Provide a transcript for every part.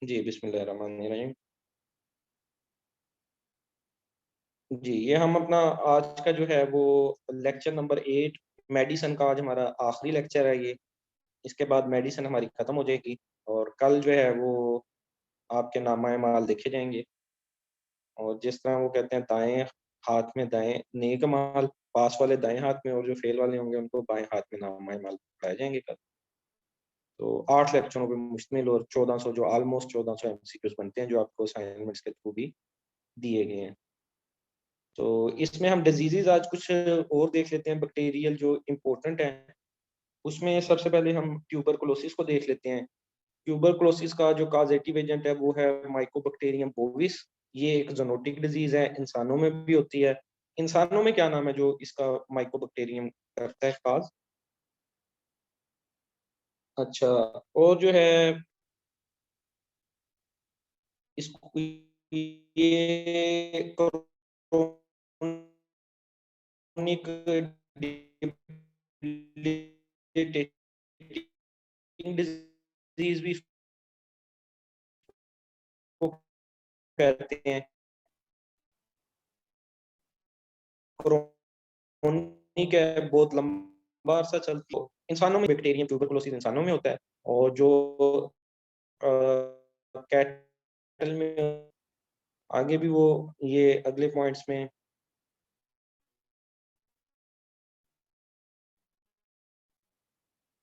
जी, बिस्मिल्लाहिर्रहमानिर्रहीम। जी, ये हम अपना आज का जो है वो लेक्चर नंबर 8 मेडिसिन का आज हमारा आखिरी लेक्चर है ये। इसके बाद मेडिसिन हमारी खत्म हो जाएगी और कल जो है वो आपके नामा-ए-माल देखे जाएँगे और जिस तरह वो कहते हैं दाएँ हाथ में दाएँ नेक माल, पास वाले दाएँ हाथ में और जो फेल वाले होंगे उनको बाएँ हाथ में नामा-ए-माल पकड़ाए जाएँगे कल। तो 8 लेक्चरों पे मुश्तमिल और 1400 जो ऑलमोस्ट 1400 एमसीक्यूज़ बनते हैं जो आपको असाइनमेंट्स के थ्रू भी दिए गए हैं। तो इसमें हम डिजीज़ेज़ आज कुछ और देख लेते हैं बैक्टीरियल जो इम्पोर्टेंट हैं। उसमें सबसे पहले हम ट्यूबरकुलोसिस को देख लेते हैं। ट्यूबरकुलोसिस का जो कॉज़ेटिव एजेंट है वो है माइकोबैक्टीरियम बोविस। ये एक ज़ूनोटिक डिज़ीज़ है, इंसानों में भी होती है। इंसानों में क्या नाम है जो इसका माइकोबैक्टीरियम करता है काज़? अच्छा, और जो है इसको ये क्रोनिक डिबिलिटेटिंग डिज़ीज़ भी इसको कहते हैं। क्रोनिक है, बहुत लंबा अरसा चलती है। इंसानों में बैक्टीरियम ट्यूबरकुलोसिस इंसानों में होता है और जो अ, कैटल में आगे भी वो ये अगले पॉइंट्स में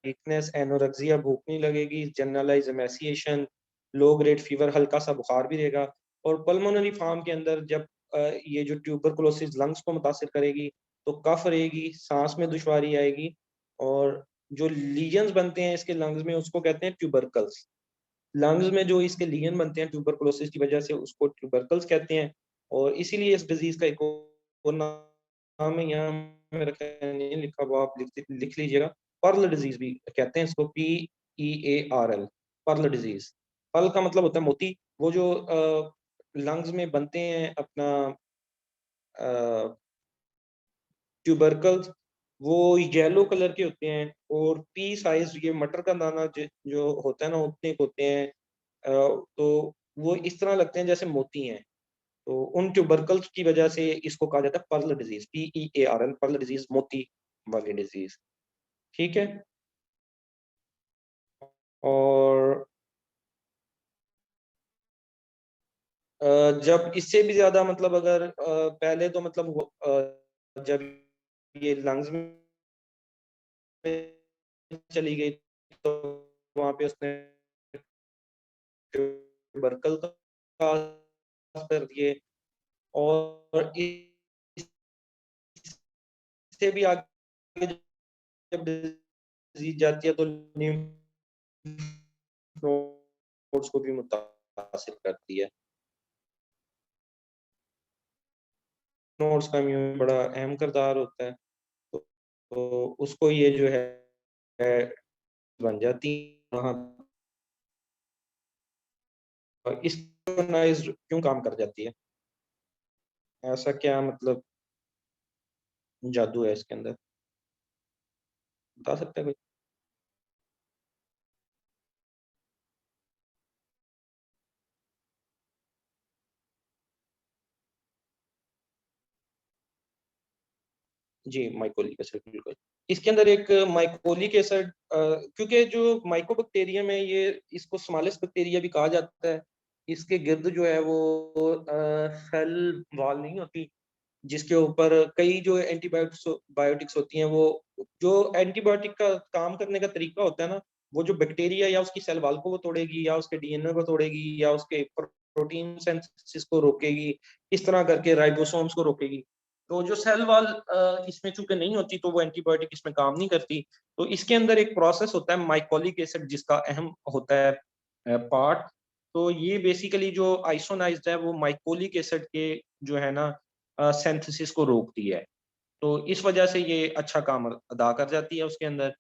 वीकनेस, एनोरेक्सिया, भूख नहीं लगेगी, जनरलाइज़ एमेसिएशन, लो ग्रेड फीवर, हल्का-सा बुखार भी रहेगा और पल्मोनरी फॉर्म के अंदर जब ये जो ट्यूबरकुलोसिस लंग्स को मुतासिर करेगी, तो कफ रहेगी, साँस में दुश्वारी आएगी और जो लीजन्स बनते हैं इसके लंग्स में उसको कहते हैं ट्यूबरकल्स। लंग्स में जो इसके लीजन बनते हैं ट्यूबरकुलोसिस की वजह से उसको ट्यूबरकल्स कहते हैं और इसीलिए इस डिज़ीज़ का एक और नाम है, यहाँ मेरे ख्याल नहीं लिखा हुआ, आप लिख लीजिएगा। पर्ल डिज़ीज़ भी कहते हैं इसको, PEARL, पर्ल डिज़ीज़। पर्ल का मतलब होता है मोती, वो जो लंग्स में बनते हैं अपना अ, ट्यूबरकल्स, वो येलो कलर के होते हैं और पी साइज़ ये मटर का दाना जो होता है ना उतने के होते हैं। तो वो इस तरह लगते हैं जैसे मोती हैं। तो उन ट्यूबरकल्स की वजह से इसको कहा जाता है pearl disease, PEARL, pearl disease, मोती वाली डिज़ीज़, ठीक है? और जब इससे भी ज़्यादा मतलब अगर पहले तो मतलब वो जब ये लंग्स में चली गई तो वहाँ पे उसने ट्यूबरकल का कर दिए और इससे भी आगे जब डिज़ीज़ जाती है तो लिम्फ नोड्स को भी मुतासिर करती है। नोड्स का इम्यून बड़ा अहम किरदार होता है, तो उसको ये जो है बन जाती है वहाँ और इस क्यों काम कर जाती है? ऐसा क्या मतलब जादू है इसके अंदर? बता सकते हैं कोई? जी, माइकोलिक एसिड बिल्कुल। इसके अंदर एक माइकोलिक एसिड क्योंकि जो माइकोबैक्टीरियम है ये इसको स्मॉलेस्ट बैक्टीरिया भी कहा जाता है। इसके गिर्द जो है वो सेल वॉल नहीं होती, जिसके ऊपर कई जो बायोटिक्स होती हैं वो जो एंटीबायोटिक का काम करने का तरीका होता है ना, वो जो बैक्टीरिया या उसकी सेल वॉल को वो तोड़ेगी या उसके डीएनए को तोड़ेगी या उसके प्रोटीन सिंथेसिस को रोकेगी, इस तरह करके राइबोसोम्स को रोकेगी। तो जो सेल वॉल इसमें चूँकि नहीं होती तो वो एंटीबायोटिक इसमें काम नहीं करती। तो इसके अंदर एक प्रोसेस होता है माइकोलिक एसिड जिसका अहम होता है पार्ट। तो ये बेसिकली जो आइसोनाइज़्ड है वो माइकोलिक एसिड के जो है ना सिंथेसिस को रोकती है। तो इस वजह से ये अच्छा काम अदा कर जाती है उसके अंदर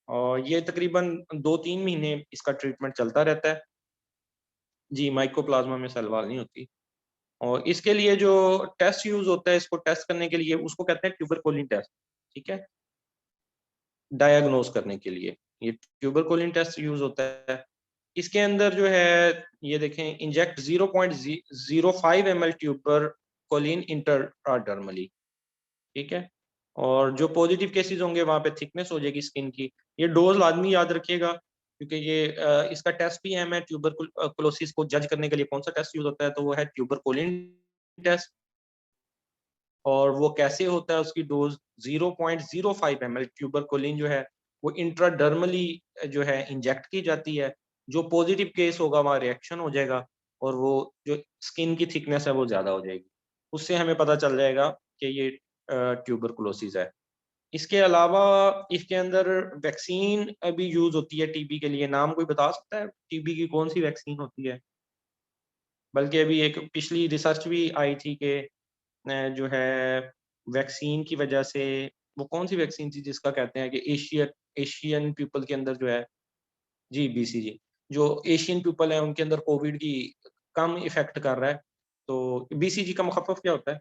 और ये तकरीबन 2-3 महीने इसका ट्रीटमेंट चलता रहता है। जी, माइकोप्लाज़्मा में सेल वॉल नहीं होती और इसके लिए जो टेस्ट यूज़ होता है इसको टेस्ट करने के लिए उसको कहते हैं ट्यूबरकुलिन टेस्ट, ठीक है? डायग्नोज़ करने के लिए ये ट्यूबरकुलिन टेस्ट यूज़ होता है। इसके अंदर जो है ये देखें, inject 0.05 ml tuberculin intradermally, ठीक है। और जो पॉजिटिव केसेस होंगे वहाँ पे थिकनेस हो जाएगी स्किन की। ये डोज लाजमी याद रखिएगा, क्योंकि ये इसका टेस्ट भी है ट्यूबर क्लोसिस को जज करने के लिए कौन सा टेस्ट यूज होता है, तो वो है ट्यूबर कोलिन टेस्ट। और वो कैसे होता है, उसकी डोज 0.05 ml ट्यूबर कोलिन जो है वो इंट्राडर्मली जो है इंजेक्ट की जाती है। जो पॉजिटिव केस होगा वहाँ रिएक्शन हो जाएगा और वो जो स्किन की थिकनेस है वो ज्यादा हो जाएगी। उससे हमें पता चल जाएगा कि ये ट्यूबरकुलोसिस है। इसके अलावा इसके अंदर वैक्सीन भी यूज होती है टीबी के लिए। नाम कोई बता सकता है टीबी की कौन सी वैक्सीन होती है? बल्कि अभी एक पिछली रिसर्च भी आई थी कि जो है वैक्सीन की वजह से, वो कौन सी वैक्सीन थी जिसका कहते हैं कि एशियन पीपल के अंदर जो है, जी बीसीजी, जो एशियन पीपल है उनके अंदर कोविड की कम इफेक्ट कर रहा है। तो बीसीजी का मुखफ़्फ़ क्या होता है?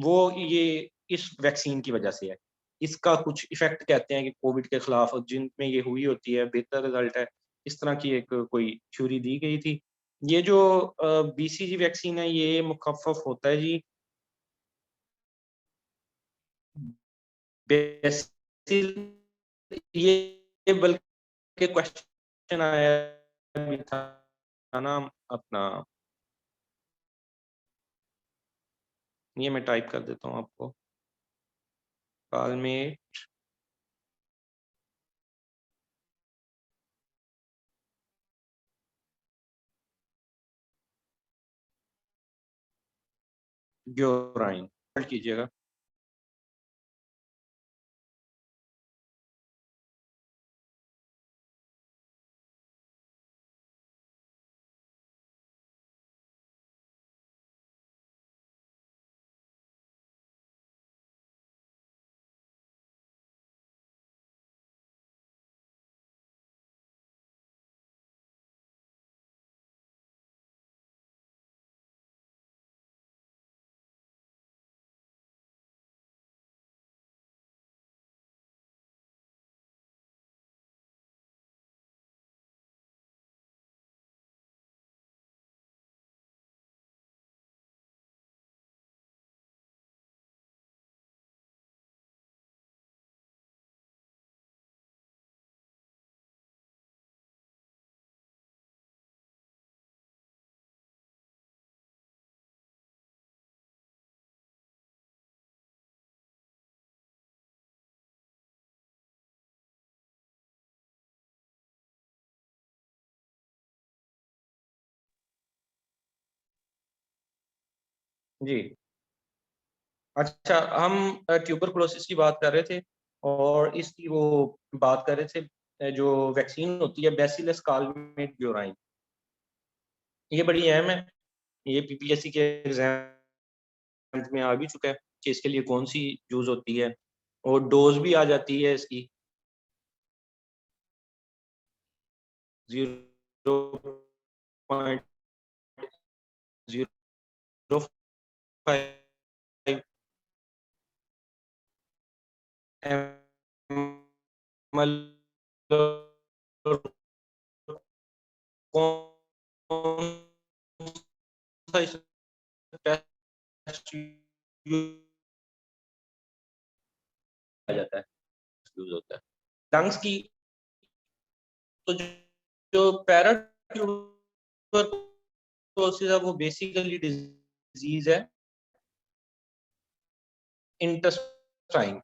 वो ये इस वैक्सीन की वजह से है। इसका कुछ इफ़ेक्ट कहते हैं कि कोविड के खिलाफ जिनमें ये हुई होती है, बेहतर रिज़ल्ट है। इस तरह की एक कोई थ्योरी दी गई थी। ये जो बीसीजी वैक्सीन है, ये मुखफ़्फ़फ़ होता है जी बेसिल, ये बल्कि क्वेश्चन आया भी था ना अपना, ये मैं टाइप कर देता हूँ आपको। कालमेट ग्योराइन कीजिएगा। जी। अच्छा, हम ट्यूबरकुलोसिस की बात कर रहे थे और इसकी वो बात कर रहे थे जो वैक्सीन होती है बैसिलस कालमेट ग्योराइन, ये बड़ी अहम है। ये पीपीएससी के एग्जाम में आ भी चुका है कि इसके लिए कौन सी यूज होती है, और डोज भी आ जाती है इसकी 0.05 ml। कौन सा इस टेस्ट यूज किया जाता है, यूज होता है लंग्स की। तो जो पैरा ट्यूबरकुलोसिस है वो बेसिकली डिजीज है इंटेस्टाइन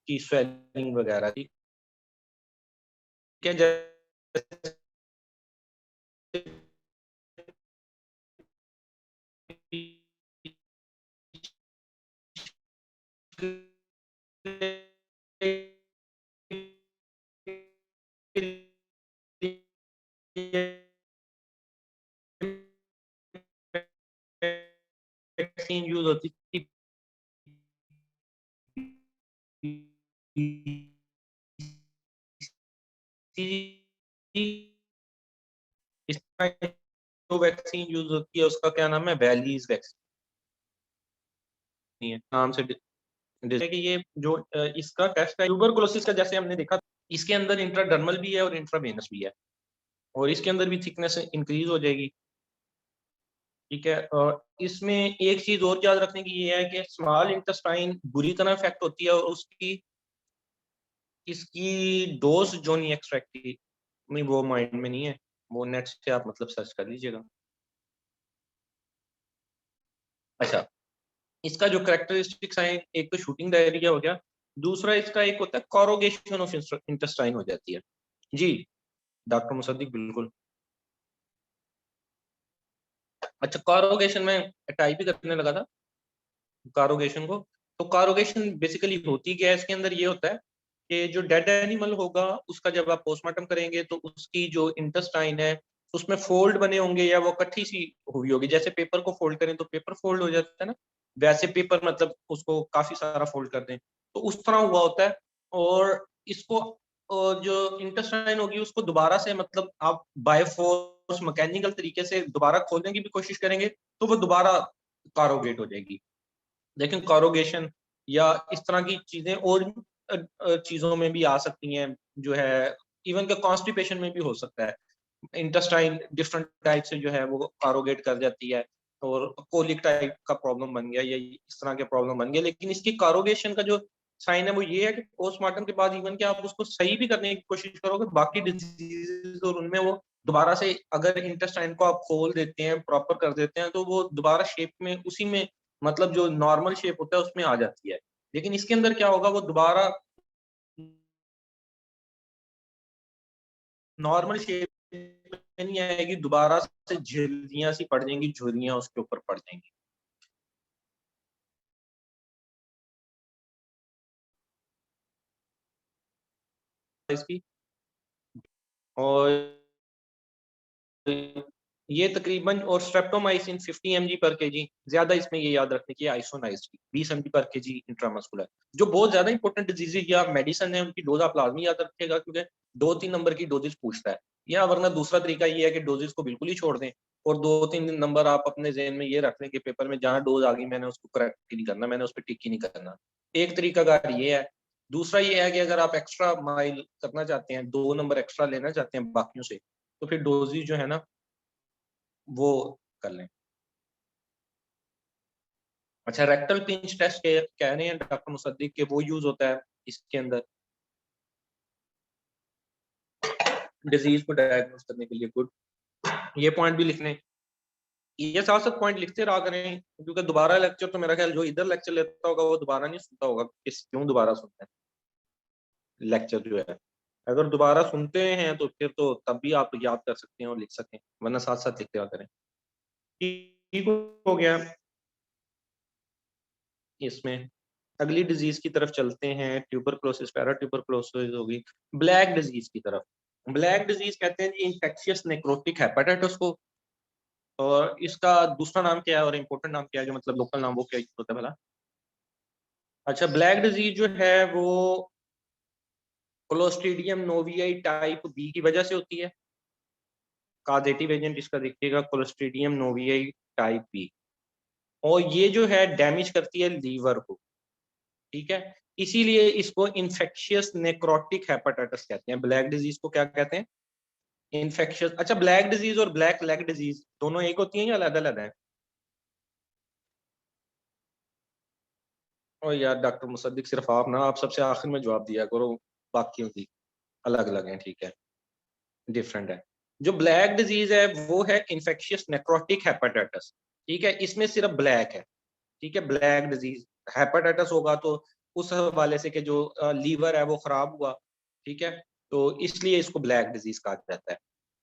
की स्वेलिंग वगैरह की, क्या जैसे वैक्सीन यूज होती थी इसमें जो वैक्सीन यूज होती है उसका क्या नाम है, वैलीज वैक्सीन है नाम से। जैसे कि ये जो इसका टेस्ट है ट्यूबरकुलोसिस का, जैसे हमने देखा इसके अंदर इंट्राडर्मल भी है और इंट्रावेनस भी है। और इसके अंदर भी थिकनेस इंक्रीज हो जाएगी। ठीक है, और इसमें एक चीज और याद रखने की ये है कि स्मॉल इंटेस्टाइन बुरी तरह इफेक्ट होती है, और उसकी इसकी डोज जो नहीं एक्सट्रैक्ट की, नहीं वो माइंड में नहीं है, वो नेट से आप मतलब सर्च कर लीजिएगा। अच्छा, इसका जो करेक्टरिस्टिक्स है, एक तो शूटिंग डायरिया हो गया, दूसरा इसका एक होता है कोरोगेशन ऑफ इंटेस्टाइन हो जाती है। जी डॉक्टर मुसद्दिक, बिल्कुल। अच्छा, कोरोगेशन में टाइप ही करने लगा था कारोगेशन को। तो कारोगेशन बेसिकली होती क्या है, इसके अंदर ये होता है कि जो डेड एनिमल होगा उसका जब आप पोस्टमार्टम करेंगे तो उसकी जो इंटेस्टाइन है उसमें फोल्ड बने होंगे, या वो कट्ठी सी हुई होगी, जैसे पेपर को फोल्ड करें तो पेपर फोल्ड हो जाता है ना, वैसे पेपर मतलब उसको काफी सारा फोल्ड कर दें तो उस तरह हुआ होता है। और इसको जो इंटेस्टाइन होगी उसको दोबारा से मतलब आप बाय फोर्स मैकेनिकल तरीके से दोबारा खोलने की भी कोशिश करेंगे तो वो दोबारा कारोगेट हो जाएगी। लेकिन कॉरोगेशन या इस तरह की चीजें और चीजों में भी आ सकती हैं, जो है इवन के कॉन्स्टिपेशन में भी हो सकता है। इंटेस्टाइन डिफरेंट टाइप से जो है वो कारोगेट कर जाती है, और कोलिक टाइप का प्रॉब्लम बन गया या इस तरह के प्रॉब्लम बन गया। लेकिन इसकी कारोगेशन का जो साइन है वो ये है कि पोस्टमार्टम के बाद इवन कि आप उसको सही भी करने की कोशिश करोगे बाकी डिजीज और उनमें वो दोबारा से अगर इंटेस्टाइन को आप खोल देते हैं, प्रॉपर कर देते हैं, तो वो दोबारा शेप में उसी में मतलब जो नॉर्मल शेप होता है उसमें आ जाती है। लेकिन इसके अंदर क्या होगा, वो दोबारा नॉर्मल शेप में नहीं आएगी, दोबारा से झिल्लियां सी पड़ जाएंगी, झुर्रियां उसके ऊपर पड़ जाएंगी इसकी। और ये तकरीबन और स्ट्रेप्टोमाइसिन 50 mg पर केजी, ज्यादा इसमें ये याद रखने की आइसोनाइज की 20 mg पर केजी इंट्रामस्कुलर। जो बहुत ज्यादा इंपॉर्टेंट डिजीज या मेडिसिन है उनकी डोज आप लाजमी याद रखेगा, क्योंकि 2-3 नंबर की डोजेज पूछता है, या वरना दूसरा तरीका ये है कि डोजेज को बिल्कुल ही छोड़ दें और 2-3 नंबर आप अपने जहन में ये रख लें कि पेपर में जहाँ डोज आ गई मैंने उसको करेक्ट ही नहीं करना, मैंने उस पर टिक ही नहीं करना। एक तरीका कार ये है। दूसरा ये है कि अगर आप एक्स्ट्रा माइल करना चाहते हैं, 2 नंबर एक्स्ट्रा लेना चाहते हैं बाकियों से, तो फिर डोजेज जो है ना वो कर लें। अच्छा, रेक्टल पिंच टेस्ट के कह रहे हैं डॉक्टर मुसद्दिक के वो यूज होता है इसके अंदर डिजीज को डायग्नोस करने के लिए। गुड, ये पॉइंट भी लिखने, ये साथ साथ पॉइंट लिखते रहा करें, क्योंकि दोबारा लेक्चर तो मेरा ख्याल जो इधर लेक्चर लेता होगा वो दोबारा नहीं सुनता होगा, किस क्यों दोबारा सुनता है लेक्चर जो है। अगर दोबारा सुनते हैं तो फिर तो तब भी आप याद कर सकते हैं और लिख सकते हैं, वरना साथ साथ लिखते रहा करें। ठीक हो गया। इसमें अगली डिजीज की तरफ चलते हैं, ट्यूबरक्लोसिस पैरा ट्यूबरक्लोसिस होगी, ब्लैक डिजीज की तरफ। ब्लैक डिजीज कहते हैं जी इन्फेक्शियस नेक्रोटिक हेपेटाइटिस को। और इसका दूसरा नाम क्या है और इम्पोर्टेंट नाम क्या है, जो मतलब लोकल नाम वो क्या होता है भला? अच्छा, ब्लैक डिजीज जो है वो क्लोस्ट्रीडियम नोवियाई टाइप बी की वजह से होती है। काजेटिव एजेंट इसका देखिएगा क्लोस्ट्रीडियम नोवियाई टाइप बी, और ये जो है डैमेज करती है लीवर को। ठीक है, इसीलिए इसको इन्फेक्शियस नेक्रोटिक हेपेटाइटिस कहते हैं। ब्लैक डिजीज को क्या कहते हैं? इन्फेक्शियस। अच्छा, ब्लैक डिजीज और ब्लैक लेग डिजीज दोनों एक होती हैं या अलग अलग है? और यार डॉक्टर मुसद्दिक, सिर्फ आप ना, आप सबसे आखिर में जवाब दिया करो, बाकियों की अलग अलग है। ठीक है, डिफरेंट है। जो ब्लैक डिजीज है वो है इन्फेक्शियस नेक्रोटिक हेपेटाइटिस। ठीक है, इसमें सिर्फ ब्लैक है। ठीक है, ब्लैक डिजीज हेपेटाइटिस होगा तो उस हवाले से कि जो लीवर है वो खराब हुआ। ठीक है, तो इसलिए इसको ब्लैक डिजीज कहा जाता है।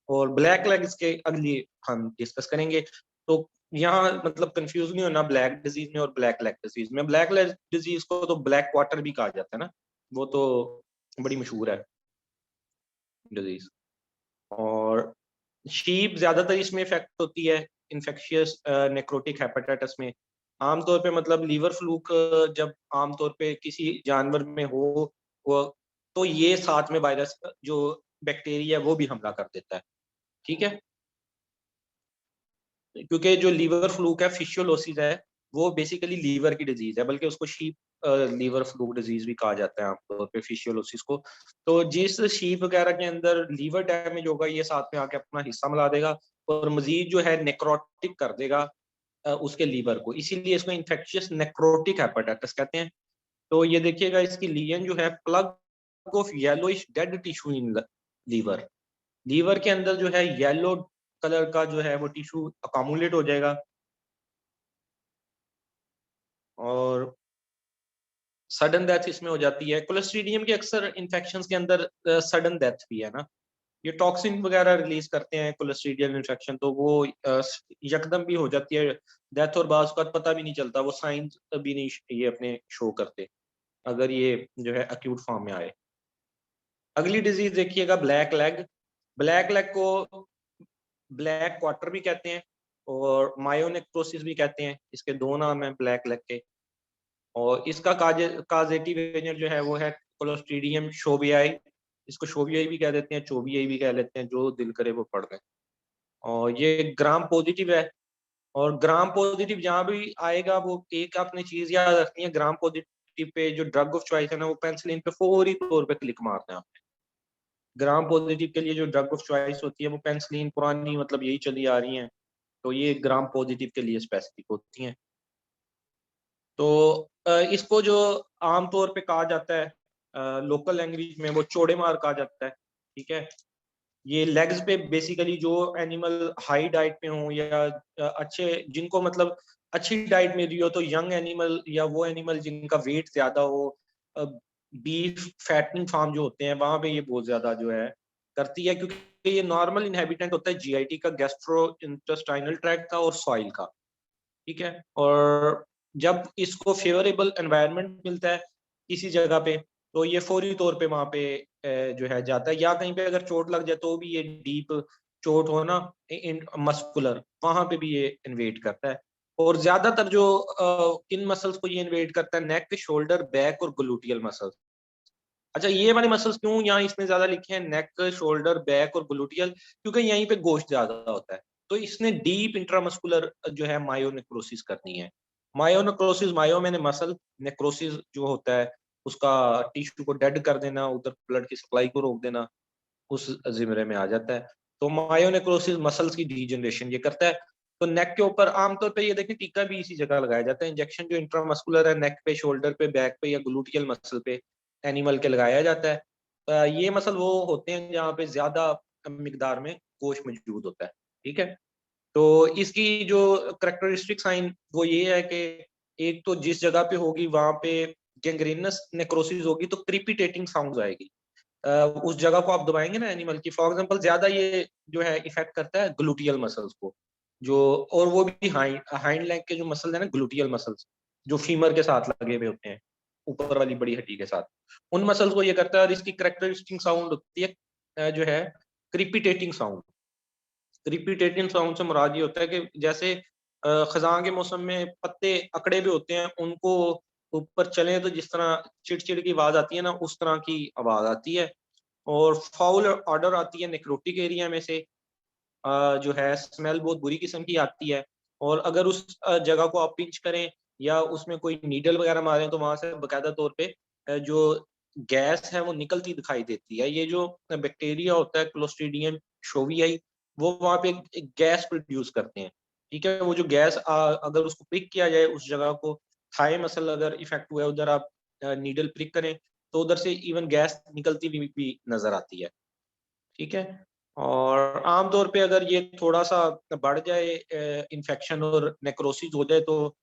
और ब्लैक लेग इसके अगली हम डिस्कस करेंगे। तो यहाँ मतलब कंफ्यूज नहीं होना ब्लैक डिजीज में और ब्लैक लेग डिजीज में। ब्लैक लेग डिजीज को तो ब्लैक वाटर भी कहा जाता है ना, वो तो बड़ी मशहूर है डिजीज। और शीप ज्यादातर इसमें इफेक्ट होती है इन्फेक्शियस नेक्रोटिक हेपेटाइटिस में। आमतौर पे मतलब लीवर फ्लूक जब आमतौर पे किसी जानवर में हो वो, तो ये साथ में वायरस जो बैक्टीरिया वो भी हमला कर देता है। ठीक है, क्योंकि जो लीवर फ्लूक है फिशियोलोसिस है, वो बेसिकली लीवर की डिजीज है, बल्कि उसको शीप लीवर फ्लूक डिजीज भी कहा जाता है आमतौर पे फिशियोलोसिस को। तो जिस शीप वगैरह के अंदर लीवर डैमेज होगा, ये साथ में आके अपना हिस्सा मिला देगा और मजीद जो है नेक्रोटिक कर देगा उसके लीवर को, इसीलिए इसको इन्फेक्शियस नेक्रोटिक हेपेटाइटिस कहते हैं। तो ये देखिएगा इसकी लीजन जो है plug of yellowish dead tissue in liver, liver के अंदर जो है येलो कलर का जो है वो टिश्यू अकामुलेट हो जाएगा। और सडन डेथ इसमें हो जाती है। क्लोस्ट्रीडियम के अक्सर इन्फेक्शंस के अंदर सडन डेथ भी है ना, ये टॉक्सिन वगैरह रिलीज करते हैं क्लोस्ट्रीडियल इन्फेक्शन, तो वो यकदम भी हो जाती है डेथ और बाज़ का पता भी नहीं चलता, वो साइंस भी नहीं ये अपने शो करते अगर ये जो है अक्यूट फॉर्म में आए। अगली डिजीज देखिएगा ब्लैक लेग। ब्लैक लेग को ब्लैक क्वार्टर भी कहते हैं और मायोनेक्रोसिस भी कहते हैं, इसके दो नाम हैं ब्लैक लेग के। और इसका काजेटिव एजेंट जो है वो है क्लोस्ट्रीडियम शोबियाई, इसको शोबियाई भी कह देते हैं, चोबियाई भी कह लेते हैं, जो दिल करे वो पढ़ लें। और ये ग्राम पॉजिटिव है, और ग्राम पॉजिटिव जहाँ भी आएगा वो एक आपने चीज याद रखनी है, ग्राम पॉजिटिव पे जो ड्रग ऑफ चॉइस है ना वो पेनिसिलिन पे फौरी तौर पे क्लिक मारते हैं आपने। ग्राम पॉजिटिव के लिए जो ड्रग ऑफ चॉइस होती है वो पेनिसिलिन, पुरानी मतलब यही चली आ रही है, तो ये ग्राम पॉजिटिव के लिए स्पेसिफिक होती हैं। तो इसको जो आमतौर पे कहा जाता है लोकल लैंग्वेज में वो चौड़े मार कहा जाता है, ठीक है। ये लेग्स पे बेसिकली जो एनिमल हाई डाइट पे हो या अच्छे जिनको मतलब अच्छी डाइट मिल रही हो, तो यंग एनिमल या वो एनिमल जिनका वेट ज्यादा हो, बीफ फैटनिंग फार्म जो होते हैं वहां पे ये बहुत ज्यादा जो है करती है, क्योंकि ये नॉर्मल इनहेबिटेंट होता है जीआईटी का, गैस्ट्रो इंटेस्टाइनल ट्रैक्ट का और सॉइल का, ठीक है। और जब इसको फेवरेबल एनवायरनमेंट मिलता है किसी जगह पे, तो ये फौरी तौर पे वहां पे जो है जाता है, या कहीं पे अगर चोट लग जाए तो भी ये डीप चोट हो ना मस्कुलर, वहां पे भी ये इन्वेट करता है। और ज्यादातर जो किन मसल्स को ये इन्वेट करता है, नेक, शोल्डर, बैक और ग्लूटियल मसल्स। अच्छा, ये वाले मसल्स क्यों यहाँ इसमें ज्यादा लिखे हैं, नेक, शोल्डर, बैक और ग्लूटियल, क्योंकि यहीं पे गोश्त ज्यादा होता है, तो इसने डीप इंट्रामस्कुलर जो है मायोनेक्रोसिस करनी है। मायोनेक्रोसिस, मायो मैंने मसल, नेक्रोसिस जो होता है उसका टिश्यू को डेड कर देना, उधर ब्लड की सप्लाई को रोक देना, उस जिम्रे में आ जाता है। तो मायोनेक्रोसिस मसल्स की डीजनरेशन ये करता है। तो नेक के ऊपर आमतौर पे ये देखिए टीका भी इसी जगह लगाया जाता है, इंजेक्शन जो इंट्रामस्कुलर है नेक पे, शोल्डर पे, बैक पे या ग्लूटियल मसल पे एनिमल के लगाया जाता है। ये मसल वो होते हैं जहाँ पे ज्यादा मिकदार में गोश्त मौजूद होता है, ठीक है। तो इसकी जो करेक्टरिस्टिक साइन वो ये है कि एक तो जिस जगह पे होगी वहां पे गैंग्रीनस नेक्रोसिस होगी तो क्रीपिटेटिंग साउंड आएगी। उस जगह को आप दबाएंगे ना एनिमल की, फॉर एग्जांपल ज्यादा ये जो है इफेक्ट करता है ग्लूटियल मसल्स को, जो और वो भी हाइंड लेग के जो मसल है ना ग्लूटियल मसल्स, जो फीमर के साथ लगे हुए होते हैं ऊपर वाली बड़ी हड्डी के साथ, उन मसल्स को ये करता है। और इसकी करेक्टरिस्टिक साउंड होती है जो है क्रीपिटेटिंग साउंड। क्रीपिटेटिंग साउंड से मुराद ये होता है कि जैसे खजां के मौसम में पत्ते अकड़े हुए होते हैं, उनको ऊपर चले तो जिस तरह चिड़चिड़ की आवाज आती है ना, उस तरह की आवाज आती है। और फाउल ऑर्डर आती है नेक्रोटिक एरिया में से, जो है स्मेल बहुत बुरी किस्म की आती है। और अगर उस जगह को आप पिंच करें या उसमें कोई नीडल वगैरह मारें तो वहां से बकायदा तौर पे जो गैस है वो निकलती दिखाई देती है। ये जो बैक्टीरिया होता है क्लोस्ट्रीडियम शोवियाई, वो वहां पे एक गैस प्रोड्यूस करते हैं, ठीक है। वो जो गैस अगर उसको प्रिक किया जाए उस जगह को, थाई मसल अगर इफेक्ट हुआ है उधर आप नीडल प्रिक करें तो उधर से इवन गैस निकलती भी नजर आती है, ठीक है। और आमतौर पे अगर ये थोड़ा सा बढ़ जाए इन्फेक्शन और नेक्रोसिस हो जाए तो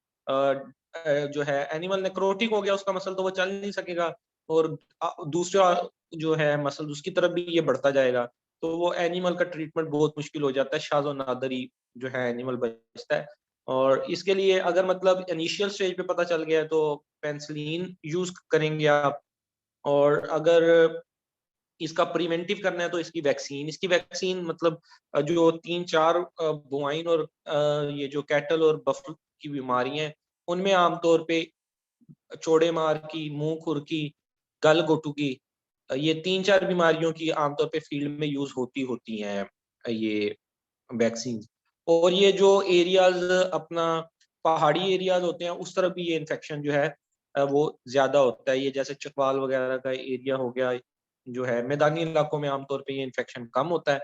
जो है एनिमल नेक्रोटिक हो गया उसका मसल, तो वो चल नहीं सकेगा, और दूसरा जो है मसल उसकी तरफ भी ये बढ़ता जाएगा, तो वो एनिमल का ट्रीटमेंट बहुत मुश्किल हो जाता है, शाज़ और नादरी जो है एनिमल बचता है। और इसके लिए अगर मतलब इनिशियल स्टेज पे पता चल गया है तो पेनिसिलिन यूज करेंगे आप। और अगर इसका प्रिवेंटिव करना है तो इसकी वैक्सीन मतलब जो 3-4 बुआइन और ये जो कैटल और बफल की बीमारियां हैं उनमें आमतौर पे चौड़े मार की, मुंह खुर की, गल घोटू की, ये 3-4 बीमारियों की आमतौर पे फील्ड में यूज होती होती हैं ये वैक्सीन। और ये जो एरियाज अपना पहाड़ी एरियाज होते हैं उस तरफ भी ये इन्फेक्शन जो है वो ज़्यादा होता है। ये जैसे चकवाल वगैरह का एरिया हो गया, जो है मैदानी इलाकों में आमतौर पे ये इन्फेक्शन कम होता है।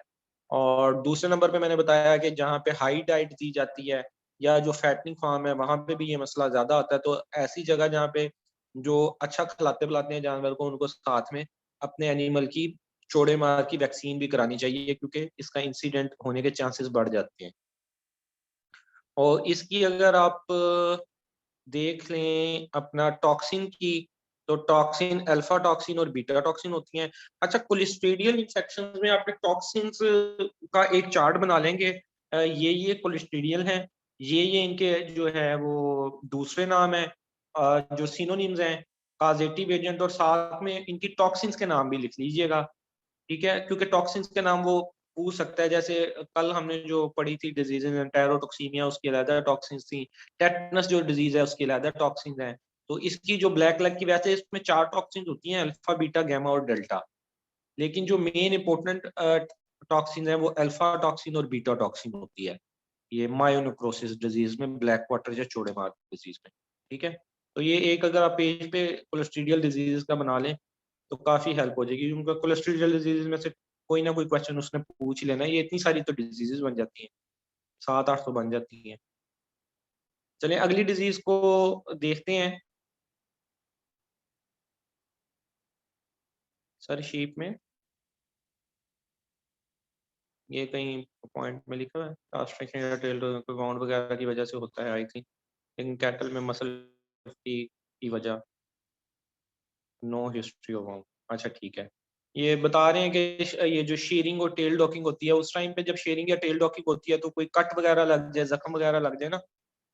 और दूसरे नंबर पे मैंने बताया कि जहाँ पे हाई डाइट दी जाती है या जो फैटनिंग फार्म है, वहाँ पे भी ये मसला ज़्यादा आता है। तो ऐसी जगह जहाँ पे जो अच्छा खिलाते-पिलाते हैं जानवर को, उनको साथ में अपने एनिमल की चौड़े मार की वैक्सीन भी करानी चाहिए, क्योंकि इसका इंसिडेंट होने के चांसेस बढ़ जाते हैं। और इसकी अगर आप देख लें अपना टॉक्सिन की, तो टॉक्सिन अल्फा टॉक्सिन और बीटा टॉक्सिन होती हैं। अच्छा, कोलिस्ट्रीडियल इन्फेक्शन में आपके टॉक्सिन्स का एक चार्ट बना लेंगे। ये कोलिस्ट्रीडियल हैं, ये इनके जो है वो दूसरे नाम है, जो सिनोनिम्स हैं, काजेटिव एजेंट, और साथ में इनकी टॉक्सिन्स के नाम भी लिख लीजिएगा। ठीक है, क्योंकि टॉक्सिन्स के नाम वो पूछ सकता है। जैसे कल हमने जो पढ़ी थी डिजीजेज, टेरोटॉक्सीमिया, उसकी अलग टॉक्सिन्स थी। टेटनस जो डिजीज है उसकी अलग टॉक्सिन्स हैं। तो इसकी जो ब्लैक लेग की वजह, इसमें 4 टॉक्सिन्स होती हैं, अल्फा, बीटा, गामा और डेल्टा। लेकिन जो मेन इंपॉर्टेंट टॉक्सिन है वो अल्फा टॉक्सिन और बीटा टॉक्सिन होती है, ये मायोनेक्रोसिस डिजीज में, ब्लैक वाटर या चौड़े मार डिजीज में। ठीक है, तो ये एक अगर आप पेज पे कोलेस्ट्रीडियल डिजीज का बना लें तो काफी हेल्प हो जाएगी। उनका कोलेस्ट्रीडियल डिजीज में से कोई ना कोई क्वेश्चन उसने पूछ ही लेना है। ये इतनी सारी तो डिजीजेस बन जाती हैं, 7-8 तो बन जाती हैं। चलिए अगली डिजीज को देखते हैं। सर शीप में ये कहीं पॉइंट में लिखा है, ट्रांसट्रैक्शन या टेल वाउंड वगैरह की वजह से होता है आई थिंक, लेकिन कैटल में मसल की वजह, नो हिस्ट्री ऑफ वाउंड। अच्छा ठीक है, ये बता रहे हैं कि ये जो शेयरिंग और टेल डॉकिंग होती है, उस टाइम पे जब शेयरिंग या टेल डॉकिंग होती है तो कोई कट वगैरह लग जाए, जख्म वगैरह लग जाए ना,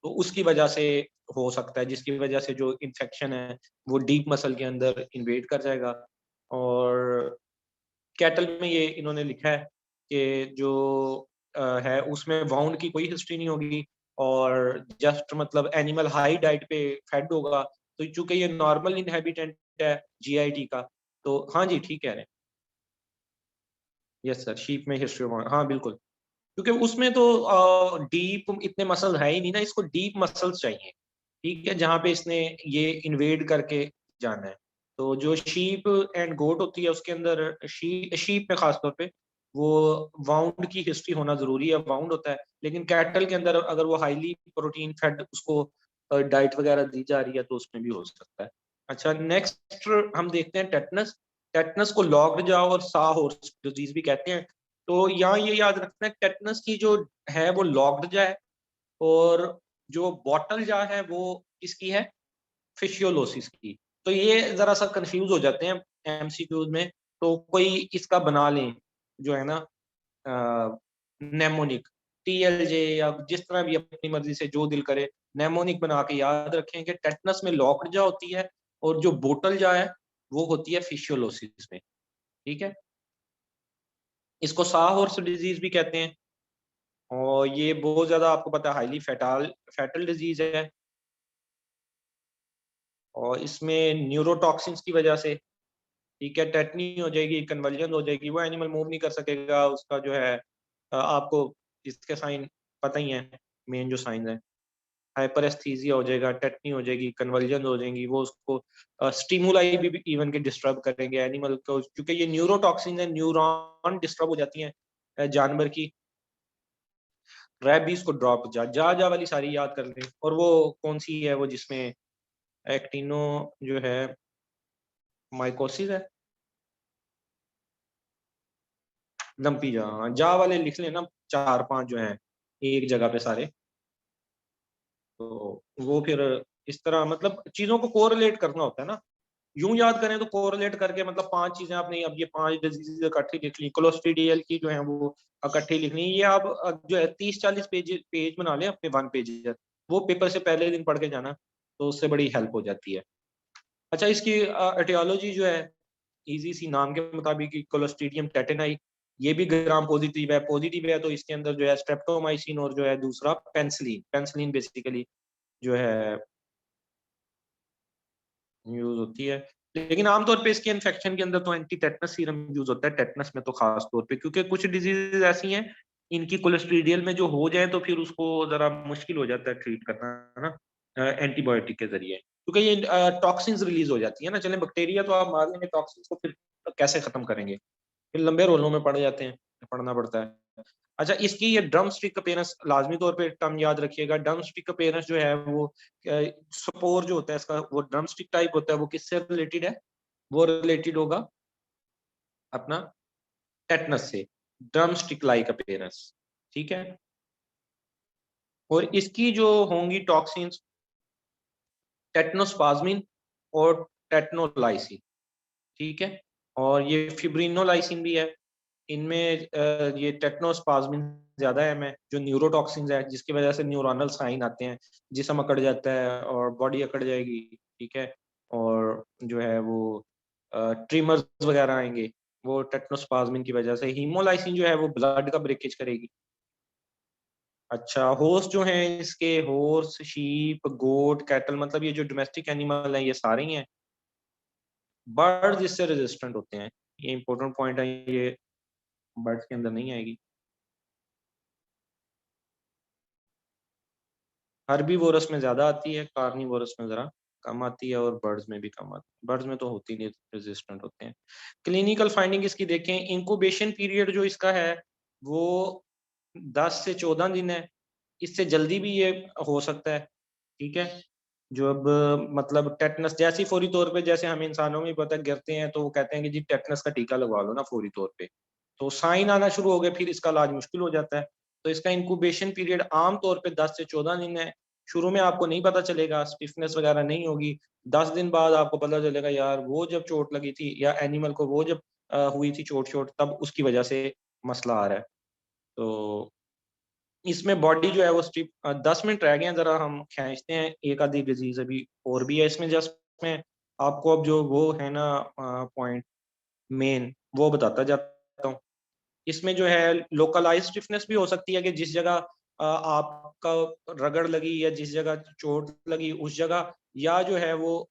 तो उसकी वजह से हो सकता है, जिसकी वजह से जो इन्फेक्शन है वो डीप मसल के अंदर इन्वेड कर जाएगा। और कैटल में ये इन्होंने लिखा है कि जो है उसमें वाउंड की कोई हिस्ट्री नहीं होगी, और जस्ट मतलब एनिमल हाई डाइट पे फेड होगा। तो चूंकि ये नॉर्मल इनहेबिटेंट है जीआईटी का, तो हाँ जी ठीक कह रहे हैं। यस सर, शीप में हिस्ट्री वाउंड, हाँ बिल्कुल, क्योंकि उसमें तो डीप इतने मसल है ही नहीं ना, इसको डीप मसल्स चाहिए। ठीक है, जहाँ पे इसने ये इन्वेड करके जाना है। तो जो शीप एंड गोट होती है उसके अंदर, शीप में खासतौर पे वो वाउंड की हिस्ट्री होना जरूरी है, वाउंड होता है। लेकिन कैटल के अंदर अगर वो हाईली प्रोटीन फेड उसको डाइट वगैरह दी जा रही है तो उसमें भी हो सकता है। अच्छा, नेक्स्ट हम देखते हैं टेटनस। टेटनस को लॉक्ड जा और सा हॉर्स डिजीज भी कहते हैं। तो यहाँ ये याद रखना है, टेटनस की जो है वो लॉक्ड जा है, और जो बॉटल जा है वो किसकी है, फिशियोलोसिस की। तो ये जरा सा कंफ्यूज हो जाते हैं एमसीक्यूज में, तो कोई इसका बना लें जो है ना, नेमोनिक, टीएलजे, या जिस तरह भी अपनी मर्जी से जो दिल करे नेमोनिक बना के याद रखें कि टेटनस में लॉक्ड जा होती है, और जो बोतल जा है वो होती है फिशियोलोसिस में। ठीक है, इसको साह हॉर्स डिजीज भी कहते हैं, और ये बहुत ज्यादा आपको पता है हाईली फैटल फैटल डिजीज है। और इसमें न्यूरोटॉक्सिन्स की वजह से, ठीक है, टेटनी हो जाएगी, कन्वर्जन हो जाएगी, वो एनिमल मूव नहीं कर सकेगा। उसका जो है आपको इसके साइन पता ही है, मेन जो साइन है, हाइपरेस्थीसिया हो जाएगा, टेटनी हो जाएगी, कन्वर्जन हो जाएंगी। वो उसको स्टिमुलाई भी इवन के डिस्टर्ब करेंगे एनिमल को, क्योंकि ये न्यूरोटॉक्सिन है, न्यूरॉन डिस्टर्ब हो जाती हैं जानवर की। रैबीज को ड्रॉप जा वाली सारी याद कर लें। और वो कौन सी है वो जिसमें एक्टिनो जो है माइकोसिस है, लंपी जा वाले लिख लेना, 4-5 जो हैं एक जगह पे सारे। तो वो फिर इस तरह मतलब चीजों को कोरिलेट करना होता है ना, यूं याद करें तो कोरिलेट करके मतलब 5 चीजें आपने, अब ये 5 डिजीज इकट्ठी लिख ली, क्लोस्ट्रीडियल की जो है वो इकट्ठी लिखनी, ये आप जो है 30-40 पेज पेज बना लें अपने 1 पेज, वो पेपर से पहले दिन पढ़ के जाना, तो उससे बड़ी हेल्प हो जाती है। अच्छा, इसकी एटियोलॉजी जो है इजी सी, नाम के मुताबिक क्लोस्ट्रीडियम टेटेनाई, ये भी ग्राम पॉजिटिव है, तो इसके अंदर जो है स्ट्रेप्टोमाइसिन और जो है दूसरा पेंसिलिन, पेंसिलिन बेसिकली जो है यूज होती है। लेकिन आमतौर पे इसके इन्फेक्शन के अंदर तो एंटी टेटनस सीरम यूज होता है, टेटनस में तो खास तौर पे, क्योंकि कुछ डिजीज ऐसी हैं इनकी कोलेस्ट्रीडियल में जो हो जाए तो फिर उसको जरा मुश्किल हो जाता है ट्रीट करना, है ना, एंटीबायोटिक के जरिए। क्योंकि ये टॉक्सिन्स रिलीज हो जाती है ना। चले बैक्टीरिया तो आप मार लेंगे, टॉक्सिन्स को फिर कैसे खत्म करेंगे, फिर लंबे रोलों में पड़ जाते हैं, पढ़ना पड़ता है। अच्छा, इसकी ये ड्रम स्टिक अपीयरेंस लाजमी तौर पे टर्म याद रखिएगा। ड्रम स्टिक अपीयरेंस जो है वो स्पोर जो होता है इसका, वो ड्रम स्टिक टाइप होता है। वो किससे रिलेटेड है? वो रिलेटेड होगा अपना टेटनस से, ड्रम स्टिक लाइक अपीयरेंस, ठीक है। और इसकी जो होंगी टॉक्सिन्स, टेटनोस्पाज्मिन और टेटनोलाइसिन, ठीक है। और ये फिब्रिनोलाइसिन भी है। इनमें ये टेटनोस्पाज्मिन ज्यादा है में, जो न्यूरोटॉक्सिन्स है, जिसकी वजह से न्यूरोनल साइन आते हैं, जिस्म अकड़ जाता है और बॉडी अकड़ जाएगी, ठीक है। और जो है वो ट्रिमर्स वगैरह आएंगे, वो टेटनोस्पाज्मिन की वजह से। हीमोलाइसिन जो है वो ब्लड का ब्रेकेज करेगी। अच्छा, हॉर्स जो हैं इसके, हॉर्स, शीप, गोट, कैटल, मतलब ये जो डोमेस्टिक एनिमल हैं ये सारे ही हैं। बर्ड्स इससे रेजिस्टेंट होते हैं, ये इंपॉर्टेंट पॉइंट है, ये बर्ड्स के अंदर नहीं आएगी। हर्बीवोरस में ज्यादा आती है, कार्निवोरस में जरा कम आती है, और बर्ड्स में भी कम आती है। बर्ड्स में तो होती नहीं, रेजिस्टेंट होते हैं। क्लिनिकल फाइंडिंग इसकी देखें, इंक्यूबेशन पीरियड जो इसका है वो 10 से 14 दिन है। इससे जल्दी भी ये हो सकता है, ठीक है। जो अब मतलब टेटनस जैसी फौरी तौर पे, जैसे हम इंसानों में पता गिरते हैं तो वो कहते हैं कि जी टेटनस का टीका लगवा लो ना फौरी तौर पे, तो साइन आना शुरू हो गए, फिर इसका इलाज मुश्किल हो जाता है। तो इसका इंक्यूबेशन पीरियड आम तौर पे 10 से 14 दिन है। शुरू में आपको नहीं पता चलेगा, स्टिफनेस वगैरह नहीं होगी। 10 दिन बाद आपको पता चलेगा यार वो जब चोट लगी थी, या एनिमल को वो जब हुई थी चोट चोट, तब उसकी वजह से मसला आ रहा है। तो इसमें बॉडी जो है वो स्टिफ। 10 मिनट रह गए हैं, जरा हम खींचते हैं एक आधी डिजीज अभी और भी है इसमें। जस्ट मैं आपको अब जो वो है ना पॉइंट मेन, वो बताता जाता हूँ। इसमें जो है लोकलाइज स्टिफनेस भी हो सकती है, कि जिस जगह आपका रगड़ लगी या जिस जगह चोट लगी उस जगह, या जो है वो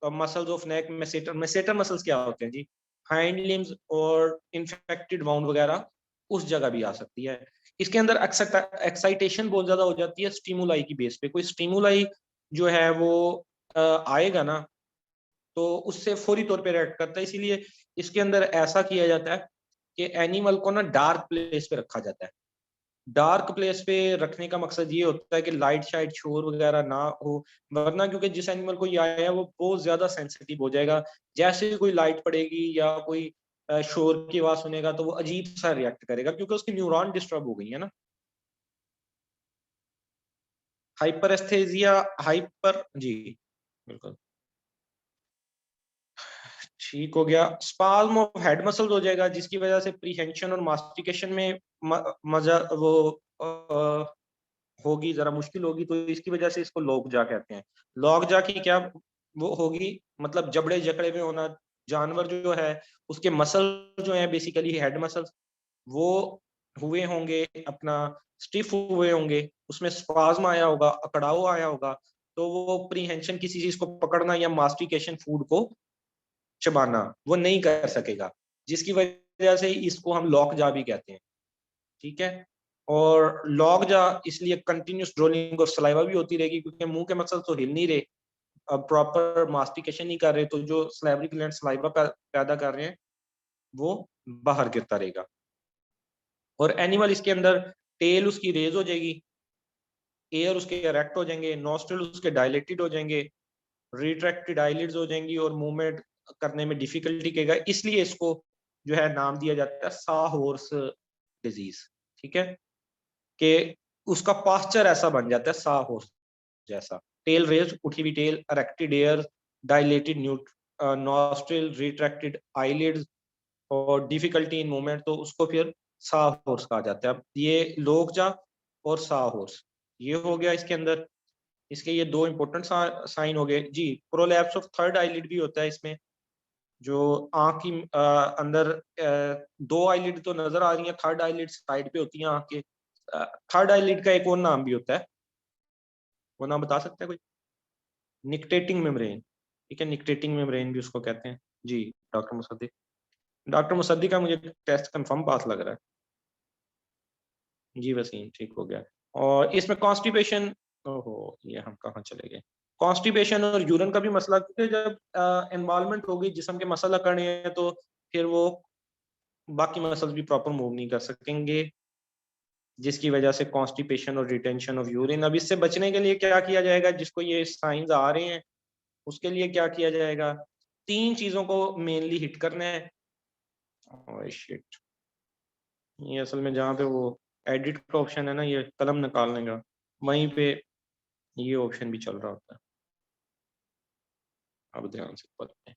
मसल्स ऑफ नेक, मेसेटर, मेसेटर मसल्स क्या होते हैं जी, हाइंड लिम्स और इन्फेक्टेड वाउंड वगैरह, उस जगह भी आ सकती है। इसके अंदर एक्साइटेशन बहुत ज्यादा हो जाती है स्टिमुलाई की बेस पे। कोई स्टिमुलाई जो है वो आएगा ना, तो उससे फौरी तौर पे रिएक्ट करता है। इसीलिए इसके अंदर ऐसा किया जाता है कि एनिमल को ना डार्क प्लेस पे रखा जाता है। डार्क प्लेस पे रखने का मकसद ये होता है कि लाइट शाइट शोर वगैरह ना हो, वरना क्योंकि जिस एनिमल को ये आया है वो बहुत ज्यादा सेंसिटिव हो जाएगा। जैसे ही कोई लाइट पड़ेगी या कोई शोर की आवाज सुनेगा तो वो अजीब सा रिएक्ट करेगा, क्योंकि उसकी न्यूरॉन डिस्टर्ब हो गई है ना। हाइपर एस्थेजिया, हाइपर जी, बिल्कुल ठीक हो गया। स्पाज्म ऑफ हेड मसल्स हो जाएगा, जिसकी वजह से प्रीहेंशन और मास्टिकेशन में मजा वो होगी, जरा मुश्किल होगी, तो इसकी वजह से इसको लॉक जा कहते हैं। लॉक जा की क्या वो होगी, मतलब जबड़े जकड़े में होना। जानवर जो है उसके मसल जो है बेसिकली हेड मसल्स, वो हुए होंगे अपना, स्टिफ हुए होंगे, उसमें स्पाज्म आया होगा, अकड़ाव आया होगा, तो वो प्रीहेंशन किसी चीज को पकड़ना या मास्टिकेशन फूड को चबाना वो नहीं कर सकेगा, जिसकी वजह से इसको हम लॉक जा भी कहते हैं, ठीक है। और लॉक जा इसलिए कंटिन्यूस ड्रोलिंग और सलाइवा भी होती रहेगी, क्योंकि मुंह के मसल तो हिल नहीं रहे, अब प्रॉपर मास्टिकेशन नहीं कर रहे, तो जो सलाइवरी ग्लैंड सलाइवा पैदा कर रहे हैं वो बाहर गिरता रहेगा। और एनिमल इसके अंदर, टेल उसकी रेज हो जाएगी, एयर उसके इरेक्ट हो जाएंगे, नॉस्ट्रल उसके डायलेटेड हो जाएंगे, रिट्रैक्टेड आईलिड्स हो जाएंगी, और मूवमेंट करने में डिफिकल्टी करेगा। इसलिए इसको जो है नाम दिया जाता है सा हॉर्स डिजीज, ठीक है। कि उसका पास्चर ऐसा बन जाता है सा हॉर्स जैसा। टेल रेज, उठी हुई tail, erected ear, dilated nostril, retracted eyelids और डिफिकल्टी इन मूवमेंट, तो उसको फिर सा हॉर्स कहा जाता है। अब ये लोकजा और सा हॉर्स ये हो गया इसके अंदर। इसके ये दो इंपॉर्टेंट साइन हो गए जी। प्रोलैप्स ऑफ थर्ड आईलिड भी होता है इसमें, जो आंख की अंदर दो आईलिड तो नजर आ रही है, थर्ड आईलिड साइड पे होती है आंख के। थर्ड आईलिड का एक और नाम भी होता है, वो नाम बता सकते हैं कोई? निक्टेटिंग मेम्ब्रेन, ठीक है, निक्टेटिंग मेम्ब्रेन भी उसको कहते हैं जी। डॉक्टर मुसद्दी, डॉक्टर मुसद्दी का मुझे टेस्ट कंफर्म पास लग रहा है जी। वसीम ठीक हो गया। और इसमें कॉन्स्टिपेशन, ओहो ये हम कहाँ चले गए। कॉन्स्टिपेशन और यूरिन का भी मसला, क्योंकि जब एनवायरनमेंट होगी, जिस्म के मसल अकड़ने हैं, तो फिर वो बाकी मसल्स भी प्रॉपर मूव नहीं कर सकेंगे, जिसकी वजह से कॉन्स्टिपेशन और रिटेंशन ऑफ यूरिन। अब इससे बचने के लिए क्या किया जाएगा, जिसको ये साइंस आ रहे हैं उसके लिए क्या किया जाएगा, 3 चीजों को मेनली हिट करना है। ओह शिट, ये असल में जहाँ पे वो एडिट का ऑप्शन है ना, ये कलम निकालने का, वहीं पे ये ऑप्शन भी चल रहा होता है। अब ध्यान से पढ़ते हैं।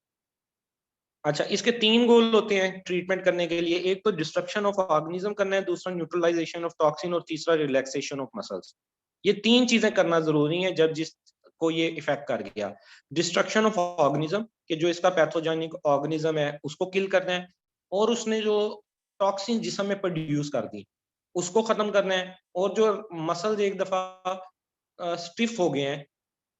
अच्छा, इसके 3 गोल होते हैं ट्रीटमेंट करने के लिए। एक तो डिस्ट्रक्शन ऑफ ऑर्गेनिज्म करना है, दूसरा न्यूट्रलाइजेशन ऑफ टॉक्सिन और तीसरा रिलैक्सेशन ऑफ मसल्स। ये 3 चीजें करना जरूरी है जब जिसको ये इफेक्ट कर गया। डिस्ट्रक्शन ऑफ ऑर्गेनिज्म, कि जो इसका पैथोजेनिक ऑर्गेनिज्म है उसको किल करना है, और उसने जो टॉक्सिन जिस्म में प्रोड्यूस कर दी उसको खत्म करना है। और जो मसल्स एक दफा स्टिफ हो गए हैं,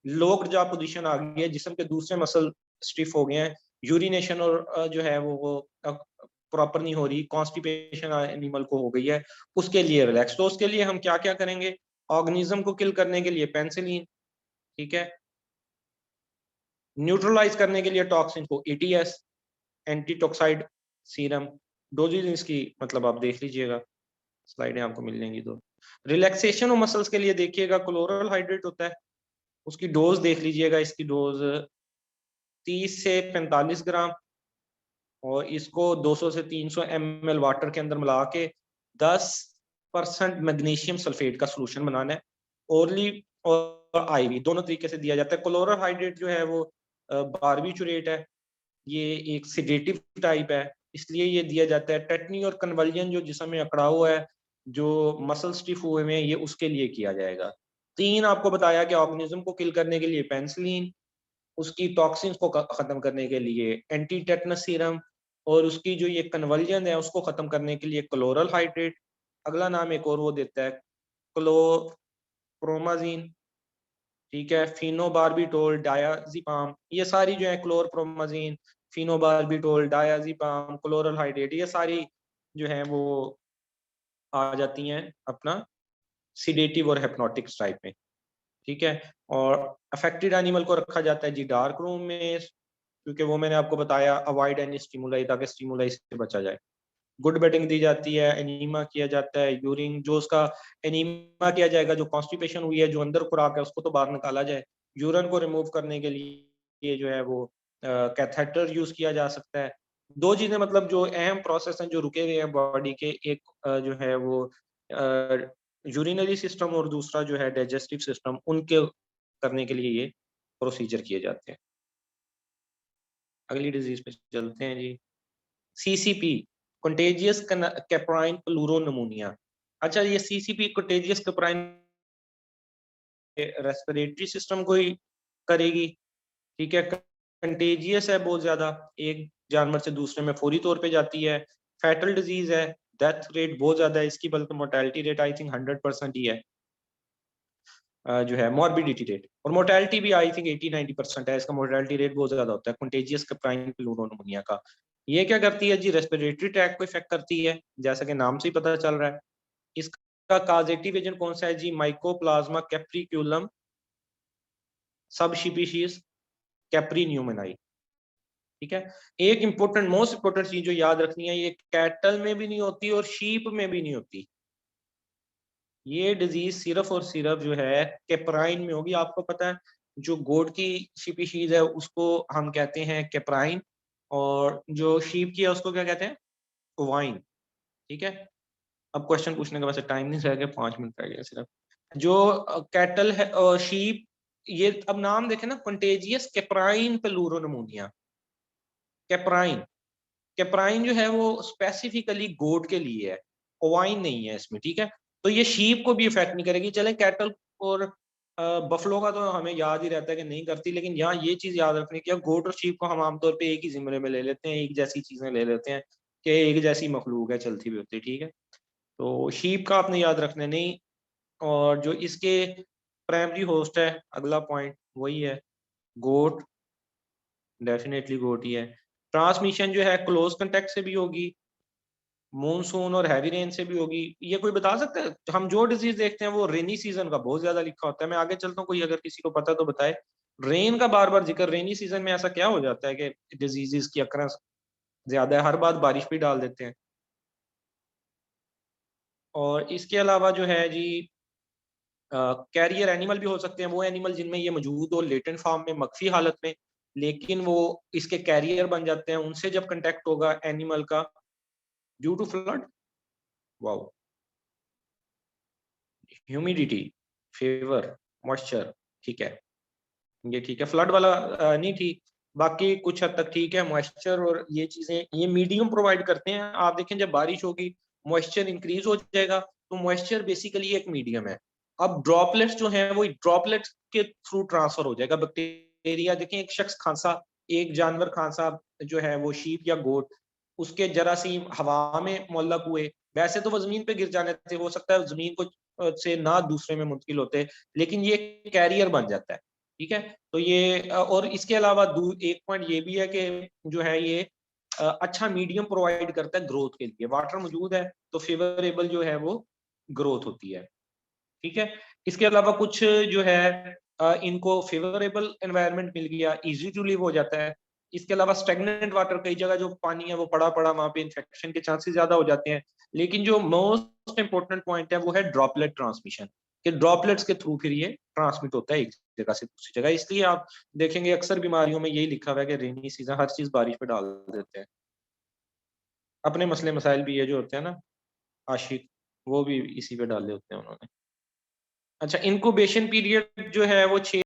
लोक्ड जा पोजीशन आ गई है, जिस्म के दूसरे मसल स्टिफ हो गए हैं, यूरिनेशन और जो है वो प्रॉपर नहीं हो रही, कॉन्स्टिपेशन एनिमल को हो गई है, उसके लिए रिलैक्स। तो उसके लिए हम क्या क्या करेंगे, ऑर्गेनिज्म को किल करने के लिए पेनिसिलिन, ठीक है, न्यूट्रलाइज करने के लिए टॉक्सिन को एटीएस, एंटीटॉक्साइड सीरम। डोजेज इसकी मतलब आप देख लीजिएगा, स्लाइडें आपको मिल जाएंगी। तो रिलैक्सेशन और मसल्स के लिए देखिएगा, क्लोरल हाइड्रेट होता है, उसकी डोज देख लीजिएगा, इसकी डोज 30 से 45 ग्राम, और इसको 200 से 300 ml वाटर के अंदर मिला के 10% मैग्नीशियम सल्फेट का सोल्यूशन बनाना है। ओरली और आईवी दोनों तरीके से दिया जाता है। क्लोरल हाइड्रेट जो है वो बारबिचुरेट है, ये एक सिडेटिव टाइप है, इसलिए ये दिया जाता है। टेटनी और कन्वल्जन जो जिस्म में अकड़ा हुआ है, जो मसल स्टिफ हुए में, ये उसके लिए किया जाएगा। 3 आपको बताया कि ऑर्गेनिज्म को किल करने के लिए पेनिसिलिन, उसकी टॉक्सिन्स को खत्म करने के लिए एंटी टेटनस सीरम, और उसकी जो ये कन्वर्जन है उसको खत्म करने के लिए क्लोरल हाइड्रेट। अगला नाम एक और वो देता है, क्लोप्रोमाजीन, ठीक है, फिनोबार्बिटोल, डायाजीपाम, ये सारी जो है क्लोरप्रोमाजीन, फिनोबार्बिटोल, डायाजीपाम, क्लोरल हाइड्रेट, ये सारी जो है वो आ जाती हैं अपना सिडेटिव और हिप्नोटिक्स टाइप में, ठीक है। और अफेक्टेड एनिमल को रखा जाता है जी डार्क रूम में, क्योंकि वो मैंने आपको बताया अवॉइड एनी स्टिमुलाई, ताकि स्टिमुलाई से बचा जाए। गुड बेटिंग दी जाती है, एनीमा किया जाता है, यूरिन जो उसका एनीमा किया जाएगा, जो कॉन्स्टिपेशन हुई है, जो अंदर खुराक है उसको तो बाहर निकाला जाए। यूरिन को रिमूव करने के लिए जो है वो कैथेटर यूज किया जा सकता है। 2 चीजें मतलब जो अहम प्रोसेस हैं जो रुके हुए हैं बॉडी के, एक जो है वो यूरिनरी सिस्टम, और दूसरा जो है डाइजेस्टिव सिस्टम, उनके करने के लिए ये प्रोसीजर किए जाते हैं। अगली डिजीज पे चलते हैं जी, सीसीपी, कंटेजियस कैप्राइन प्लूरोनमोनिया। अच्छा, ये CCP contagious caprine respiratory system को ही करेगी, ठीक है। कंटेजियस है बहुत ज्यादा, एक जानवर से दूसरे में फौरी तौर पे जाती है। फैटल डिजीज है, डेथ रेट बहुत ज्यादा है इसकी, बल्कि मोर्टेलिटी रेट आई थिंक 100% ही है, जो है मॉर्बिडिटी रेट, और मोर्टेलिटी भी आई थिंक 80-90% है इसका। मोर्टेलिटी रेट बहुत ज्यादा होता है कंटेजियस कैप्राइन प्लूरोनमोनिया का। ये क्या करती है जी, रेस्पिरेटरी ट्रैक को इफेक्ट करती है, जैसा कि नाम से ही पता चल रहा है। इसका काजेटिव एजेंट कौन सा है जी, माइकोप्लाज्मा कैप्रिक्यूलम सब स्पीशीज कैप्री न्यूमेनाई, ठीक है। एक इंपॉर्टेंट मोस्ट इंपॉर्टेंट चीज जो याद रखनी है, ये कैटल में भी नहीं होती और शीप में भी नहीं होती। ये डिजीज सिर्फ और सिर्फ जो है कैप्राइन में होगी। आपको पता है जो गोट की स्पीशीज है उसको हम कहते हैं कैप्राइन, और जो शीप की है उसको क्या कहते हैं, वाइन, ठीक है। अब क्वेश्चन पूछने का वैसे टाइम नहीं रह गया, 5 मिनट रह गए सिर्फ। जो कैटल है और शीप, ये अब नाम देखें ना, कंटेजियस कैप्राइन पेलूरोनमोनिया। कैप्राइन, कैप्राइन जो है वो स्पेसिफिकली गोट के लिए है, ओवाइन नहीं है इसमें, ठीक है। तो ये शीप को भी इफेक्ट नहीं करेगी। चले कैटल और बफलो का तो हमें याद ही रहता है कि नहीं करती, लेकिन यहाँ ये चीज याद रखनी कि गोट और शीप को हम आमतौर पे एक ही जिम्मे में ले लेते हैं, एक जैसी चीजें ले लेते हैं कि एक जैसी मखलूक है, चलती भी होती है, ठीक है। तो शीप का आपने याद रखना नहीं। और जो इसके प्राइमरी होस्ट है, अगला पॉइंट वही है, गोट, डेफिनेटली गोट ही है। ट्रांसमिशन जो है क्लोज कांटेक्ट से भी होगी, मॉनसून और हैवी रेन से भी होगी। ये कोई बता सकता है, हम जो डिजीज देखते हैं वो रेनी सीजन का बहुत ज्यादा लिखा होता है। मैं आगे चलता हूँ, कोई अगर किसी को पता तो बताए। रेन का बार बार जिक्र, रेनी सीजन में ऐसा क्या हो जाता है कि डिजीजेस की अक्रंस ज्यादा है, हर बार बारिश भी डाल देते हैं। और इसके अलावा जो है जी, कैरियर एनिमल भी हो सकते हैं, वो एनिमल जिनमें ये मौजूद हो लेटेंट फॉर्म में, मख्फी हालत में, लेकिन वो इसके कैरियर बन जाते हैं, उनसे जब कंटेक्ट होगा एनिमल का due to flood. Wow. Humidity, favour, moisture, ठीक है, ये ठीक है। फ्लड वाला नहीं ठीक, बाकी कुछ हद तक ठीक है। मॉइस्चर और ये चीजें ये मीडियम प्रोवाइड करते हैं। आप देखें जब बारिश होगी मॉइस्चर इंक्रीज हो जाएगा, तो मॉइस्चर बेसिकली एक मीडियम है। अब ड्रॉपलेट्स जो हैं वो ड्रॉपलेट्स के थ्रू ट्रांसफर हो जाएगा बैक्टीरिया। देखें एक शख्स खांसा, एक जानवर खांसा जो है वो शीप या गोट, उसके जरासीम हवा में मुअल्लक हुए, वैसे तो वो जमीन पे गिर जाने थे, हो सकता है जमीन को से ना दूसरे में मुंतकिल होते, लेकिन ये कैरियर बन जाता है। ठीक है, तो ये और इसके अलावा एक पॉइंट ये भी है कि जो है ये अच्छा मीडियम प्रोवाइड करता है ग्रोथ के लिए। वाटर मौजूद है तो फेवरेबल जो है वो ग्रोथ होती है। ठीक है, इसके अलावा कुछ जो है इनको फेवरेबल एनवायरनमेंट मिल गया, इजी टू लिव हो जाता है। इसके अलावा स्टेगनेंट वाटर, कई जगह जो पानी है वो पड़ा पड़ा, वहां पे इन्फेक्शन के चांसेस ज्यादा हो जाते हैं। लेकिन जो मोस्ट इंपॉर्टेंट पॉइंट है वो है ड्रॉपलेट ट्रांसमिशन, कि ड्रॉपलेट्स के थ्रू फिर ये ट्रांसमिट होता है एक जगह से दूसरी जगह। इसलिए आप देखेंगे अक्सर बीमारियों में यही लिखा हुआ है कि रेनी सीजन, हर चीज बारिश पे डाल देते हैं। अपने मसले मसाइल भी ये जो होते हैं ना आशिक, वो भी इसी पे डाले होते हैं उन्होंने। अच्छा, इनक्यूबेशन पीरियड जो है वो 6